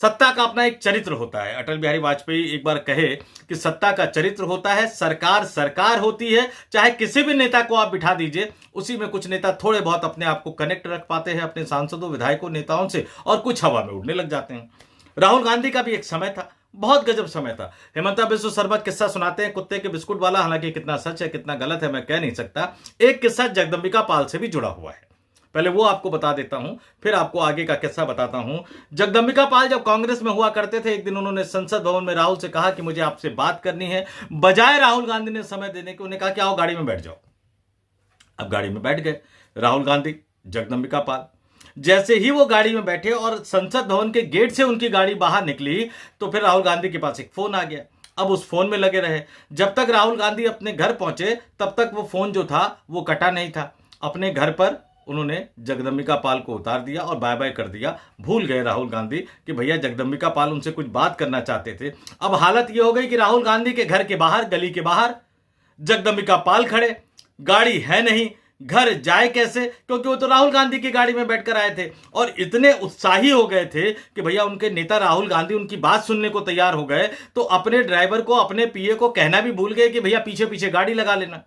सत्ता का अपना एक चरित्र होता है। अटल बिहारी वाजपेयी एक बार कहे कि सत्ता का चरित्र होता है, सरकार सरकार होती है। चाहे किसी भी नेता को आप बिठा दीजिए, उसी में कुछ नेता थोड़े बहुत अपने आप को कनेक्ट रख पाते हैं अपने सांसदों, विधायकों, नेताओं से, और कुछ हवा में उड़ने लग जाते हैं। राहुल गांधी का भी एक समय था, बहुत गजब समय था। हेमंता बिस्व शर्मा किस्सा सुनाते हैं कुत्ते के बिस्कुट वाला, हालांकि कितना सच है कितना गलत है मैं कह नहीं सकता। एक किस्सा जगदंबिका पाल से भी जुड़ा हुआ है, पहले वो आपको बता देता हूं, फिर आपको आगे का किस्सा बताता हूं। जगदंबिका पाल जब कांग्रेस में हुआ करते थे, एक दिन उन्होंने संसद भवन में राहुल से कहा कि मुझे आपसे बात करनी है। बजाय राहुल गांधी ने समय देने के, उन्हें कहा कि आओ गाड़ी में बैठ जाओ। अब गाड़ी में बैठ गए राहुल गांधी, जगदंबिका पाल। जैसे ही वो गाड़ी में बैठे और संसद भवन के गेट से उनकी गाड़ी बाहर निकली, तो फिर राहुल गांधी के पास एक फोन आ गया। अब उस फोन में लगे रहे। जब तक राहुल गांधी अपने घर पहुंचे, तब तक वो फोन जो था वो कटा नहीं था। अपने घर पर उन्होंने जगदंबिका पाल को उतार दिया और बाय बाय कर दिया। भूल गए राहुल गांधी कि भैया जगदंबिका पाल उनसे कुछ बात करना चाहते थे। अब हालत यह हो गई कि राहुल गांधी के घर के बाहर, गली के बाहर जगदंबिका पाल खड़े, गाड़ी है नहीं, घर जाए कैसे, क्योंकि वो तो राहुल गांधी की गाड़ी में बैठकर आए थे और इतने उत्साही हो गए थे कि भैया उनके नेता राहुल गांधी उनकी बात सुनने को तैयार हो गए, तो अपने ड्राइवर को, अपने पीए को कहना भी भूल गए कि भैया पीछे पीछे गाड़ी लगा लेना।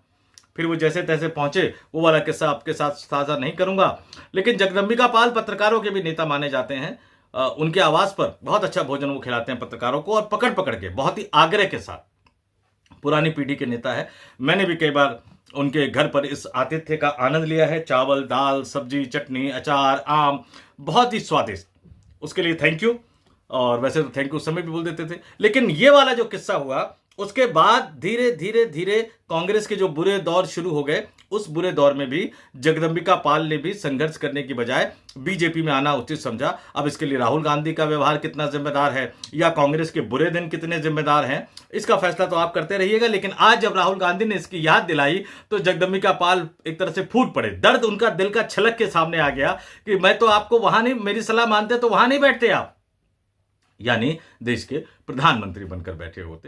फिर वो जैसे तैसे पहुंचे। वो वाला किस्सा आपके साथ साझा नहीं करूंगा, लेकिन जगदंबिका पाल पत्रकारों के भी नेता माने जाते हैं। उनके आवास पर बहुत अच्छा भोजन वो खिलाते हैं पत्रकारों को, और पकड़ पकड़ के, बहुत ही आग्रह के साथ। पुरानी पीढ़ी के नेता है, मैंने भी कई बार उनके घर पर इस आतिथ्य का आनंद लिया है। चावल, दाल, सब्जी, चटनी, अचार, आम, बहुत ही स्वादिष्ट। उसके लिए थैंक यू। और वैसे तो थैंक यू उस समय भी बोल देते थे, लेकिन ये वाला जो किस्सा हुआ, उसके बाद धीरे धीरे धीरे कांग्रेस के जो बुरे दौर शुरू हो गए, उस बुरे दौर में भी जगदंबिका पाल ने भी संघर्ष करने की बजाय बीजेपी में आना उचित समझा। अब इसके लिए राहुल गांधी का व्यवहार कितना जिम्मेदार है, या कांग्रेस के बुरे दिन कितने जिम्मेदार हैं, इसका फैसला तो आप करते रहिएगा। लेकिन आज जब राहुल गांधी ने इसकी याद दिलाई, तो जगदंबिका पाल एक तरह से फूट पड़े। दर्द उनका दिल का छलक के सामने आ गया कि मैं तो आपको वहां नहीं, मेरी सलाह मानते तो वहां नहीं बैठते आप, यानी देश के प्रधानमंत्री बनकर बैठे होते।